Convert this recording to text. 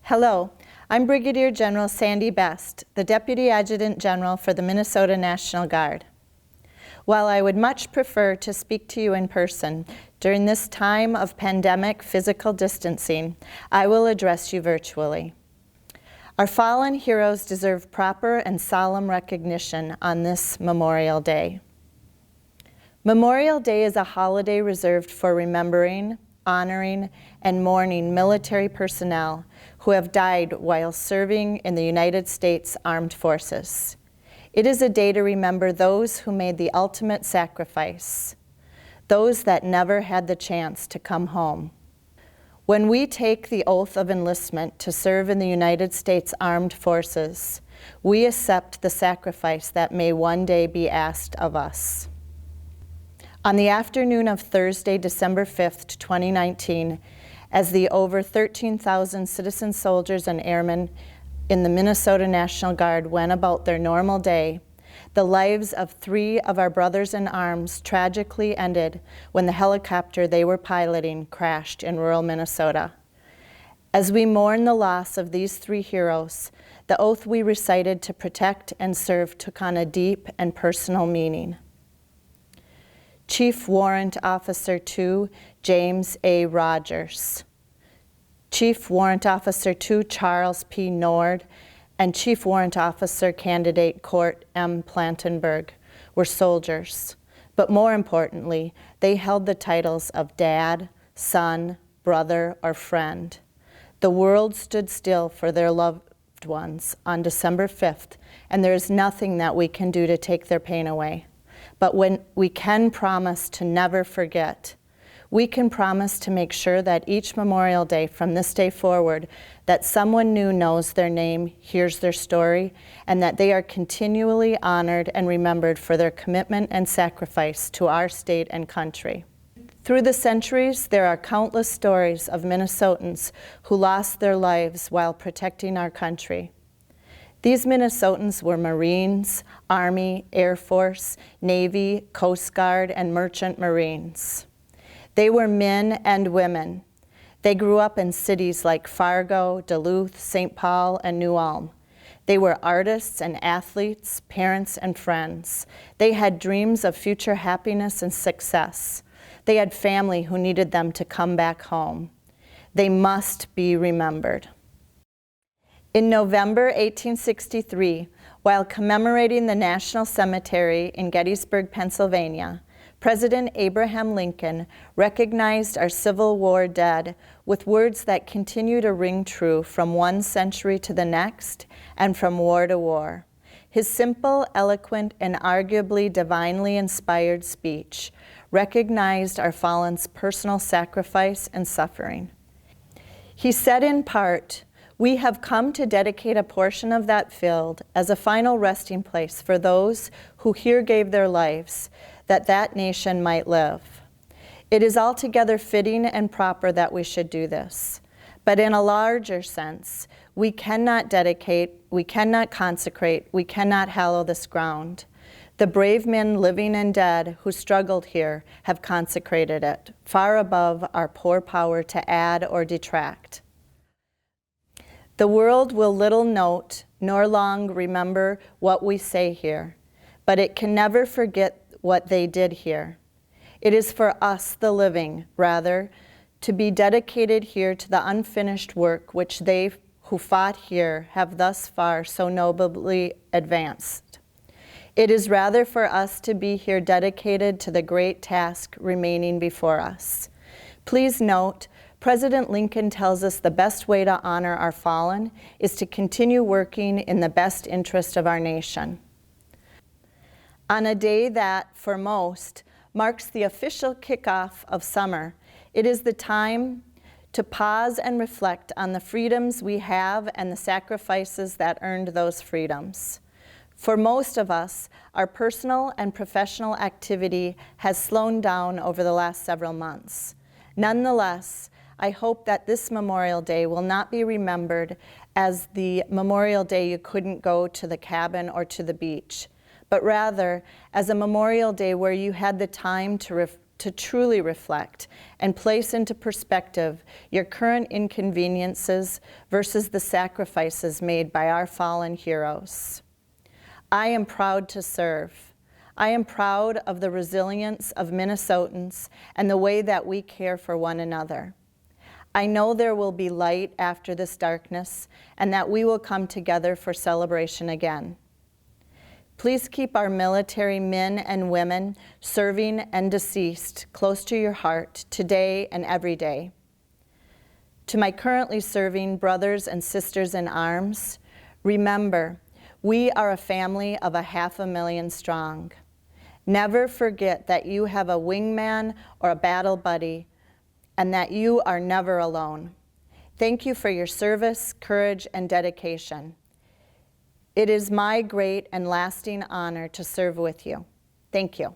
Hello, I'm Brigadier General Sandy Best, the Deputy Adjutant General for the Minnesota National Guard. While I would much prefer to speak to you in person during this time of pandemic physical distancing, I will address you virtually. Our fallen heroes deserve proper and solemn recognition on this Memorial Day. Memorial Day is a holiday reserved for remembering, honoring, and mourning military personnel who have died while serving in the United States Armed Forces. It is a day to remember those who made the ultimate sacrifice, those that never had the chance to come home. When we take the oath of enlistment to serve in the United States Armed Forces, we accept the sacrifice that may one day be asked of us. On the afternoon of Thursday, December 5th, 2019, as the over 13,000 citizen soldiers and airmen in the Minnesota National Guard went about their normal day, the lives of 3 of our brothers in arms tragically ended when the helicopter they were piloting crashed in rural Minnesota. As we mourn the loss of these 3 heroes, the oath we recited to protect and serve took on a deep and personal meaning. Chief Warrant Officer 2, James A. Rogers, Chief Warrant Officer 2, Charles P. Nord, and Chief Warrant Officer Candidate Court M. Plantenberg were soldiers, but more importantly, they held the titles of dad, son, brother, or friend. The world stood still for their loved ones on December 5th, and there is nothing that we can do to take their pain away. But when we can promise to never forget, we can promise to make sure that each Memorial Day from this day forward, that someone new knows their name, hears their story, and that they are continually honored and remembered for their commitment and sacrifice to our state and country. Through the centuries, there are countless stories of Minnesotans who lost their lives while protecting our country. These Minnesotans were Marines, Army, Air Force, Navy, Coast Guard, and Merchant Marines. They were men and women. They grew up in cities like Fargo, Duluth, St. Paul, and New Ulm. They were artists and athletes, parents and friends. They had dreams of future happiness and success. They had family who needed them to come back home. They must be remembered. In November 1863, while commemorating the National Cemetery in Gettysburg, Pennsylvania, President Abraham Lincoln recognized our Civil War dead with words that continue to ring true from one century to the next and from war to war. His simple, eloquent, and arguably divinely inspired speech recognized our fallen's personal sacrifice and suffering. He said in part, "We have come to dedicate a portion of that field as a final resting place for those who here gave their lives, that that nation might live. It is altogether fitting and proper that we should do this. But in a larger sense, we cannot dedicate, we cannot consecrate, we cannot hallow this ground. The brave men living and dead who struggled here have consecrated it, far above our poor power to add or detract. The world will little note nor long remember what we say here, but it can never forget what they did here. It is for us, the living, rather, to be dedicated here to the unfinished work which they who fought here have thus far so nobly advanced. It is rather for us to be here dedicated to the great task remaining before us. Please note, President Lincoln tells us the best way to honor our fallen is to continue working in the best interest of our nation. On a day that, for most, marks the official kickoff of summer, it is the time to pause and reflect on the freedoms we have and the sacrifices that earned those freedoms. For most of us, our personal and professional activity has slowed down over the last several months. Nonetheless, I hope that this Memorial Day will not be remembered as the Memorial Day you couldn't go to the cabin or to the beach, but rather as a Memorial Day where you had the time to to truly reflect and place into perspective your current inconveniences versus the sacrifices made by our fallen heroes. I am proud to serve. I am proud of the resilience of Minnesotans and the way that we care for one another. I know there will be light after this darkness and that we will come together for celebration again. Please keep our military men and women, serving and deceased, close to your heart today and every day. To my currently serving brothers and sisters in arms, remember, we are a family of 500,000 strong. Never forget that you have a wingman or a battle buddy, and that you are never alone. Thank you for your service, courage, and dedication. It is my great and lasting honor to serve with you. Thank you.